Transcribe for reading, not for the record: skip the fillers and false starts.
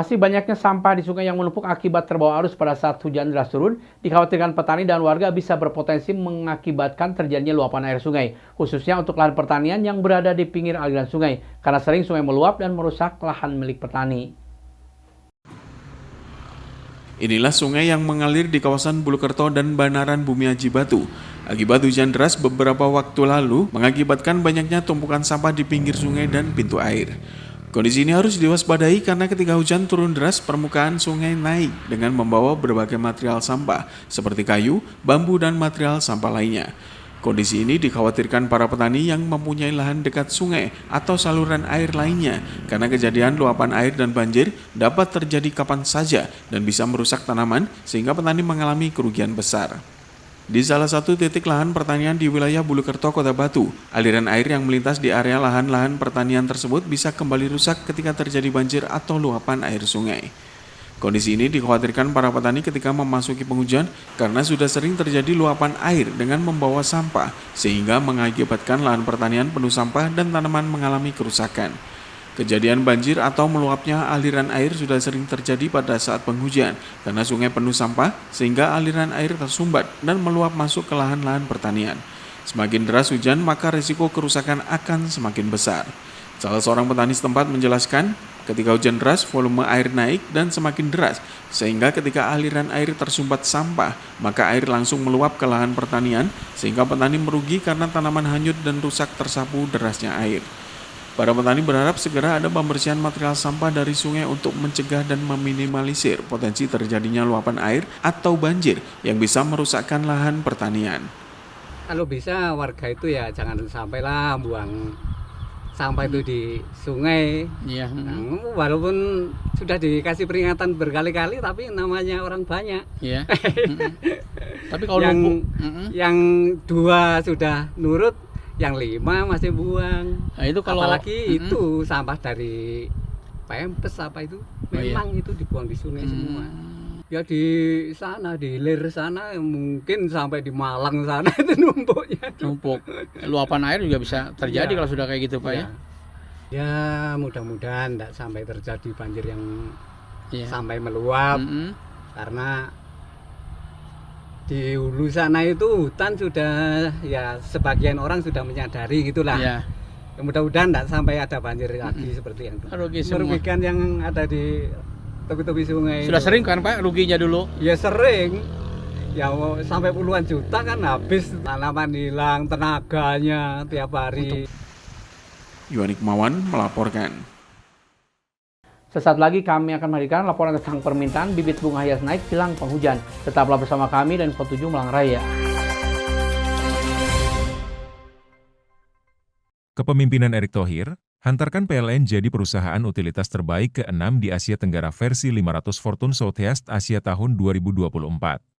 Masih banyaknya sampah di sungai yang menumpuk akibat terbawa arus pada saat hujan deras turun, dikhawatirkan petani dan warga bisa berpotensi mengakibatkan terjadinya luapan air sungai, khususnya untuk lahan pertanian yang berada di pinggir aliran sungai, karena sering sungai meluap dan merusak lahan milik petani. Inilah sungai yang mengalir di kawasan Bulukerto dan Banaran Bumiaji Batu. Akibat hujan deras beberapa waktu lalu mengakibatkan banyaknya tumpukan sampah di pinggir sungai dan pintu air. Kondisi ini harus diwaspadai karena ketika hujan turun deras, permukaan sungai naik dengan membawa berbagai material sampah seperti kayu, bambu, dan material sampah lainnya. Kondisi ini dikhawatirkan para petani yang mempunyai lahan dekat sungai atau saluran air lainnya karena kejadian luapan air dan banjir dapat terjadi kapan saja dan bisa merusak tanaman sehingga petani mengalami kerugian besar. Di salah satu titik lahan pertanian di wilayah Bulukerto, Kota Batu, aliran air yang melintas di area lahan-lahan pertanian tersebut bisa kembali rusak ketika terjadi banjir atau luapan air sungai. Kondisi ini dikhawatirkan para petani ketika memasuki penghujan karena sudah sering terjadi luapan air dengan membawa sampah, sehingga mengakibatkan lahan pertanian penuh sampah dan tanaman mengalami kerusakan. Kejadian banjir atau meluapnya aliran air sudah sering terjadi pada saat penghujan karena sungai penuh sampah sehingga aliran air tersumbat dan meluap masuk ke lahan-lahan pertanian. Semakin deras hujan maka risiko kerusakan akan semakin besar. Salah seorang petani setempat menjelaskan, ketika hujan deras volume air naik dan semakin deras sehingga ketika aliran air tersumbat sampah maka air langsung meluap ke lahan pertanian sehingga petani merugi karena tanaman hanyut dan rusak tersapu derasnya air. Para petani berharap segera ada pembersihan material sampah dari sungai untuk mencegah dan meminimalisir potensi terjadinya luapan air atau banjir yang bisa merusakkan lahan pertanian. Kalau bisa warga itu ya jangan sampailah buang sampah itu di sungai. Iya. Nah, walaupun sudah dikasih peringatan berkali-kali tapi namanya orang banyak. Iya. Tapi kalau yang 2 sudah nurut, yang 5 masih buang. Nah, itu kalau apalagi itu sampah dari Pempes apa itu memang itu dibuang di sungai semua. Ya di sana, di hilir sana mungkin sampai di Malang sana itu numpuk. Luapan air juga bisa terjadi kalau sudah kayak gitu, Pak ya. Ya mudah-mudahan tidak sampai terjadi banjir yang sampai meluap. Karena di hulu sana itu hutan sudah ya sebagian orang sudah menyadari gitulah. Ya, mudah-mudahan tidak sampai ada banjir lagi seperti yang merugikan yang ada di tepi-tepi sungai. Sudah sering kan Pak ruginya dulu? Ya sering. Ya sampai puluhan juta kan habis, tanaman hilang, tenaganya tiap hari. Yuhani Kemawan melaporkan. Sesaat lagi kami akan menghadirkan laporan tentang permintaan bibit bunga hias naik jelang penghujan. Tetaplah bersama kami dan Info 7 Malang Raya. Kepemimpinan Erick Thohir, hantarkan PLN jadi perusahaan utilitas terbaik ke-6 di Asia Tenggara versi 500 Fortune Southeast Asia tahun 2024.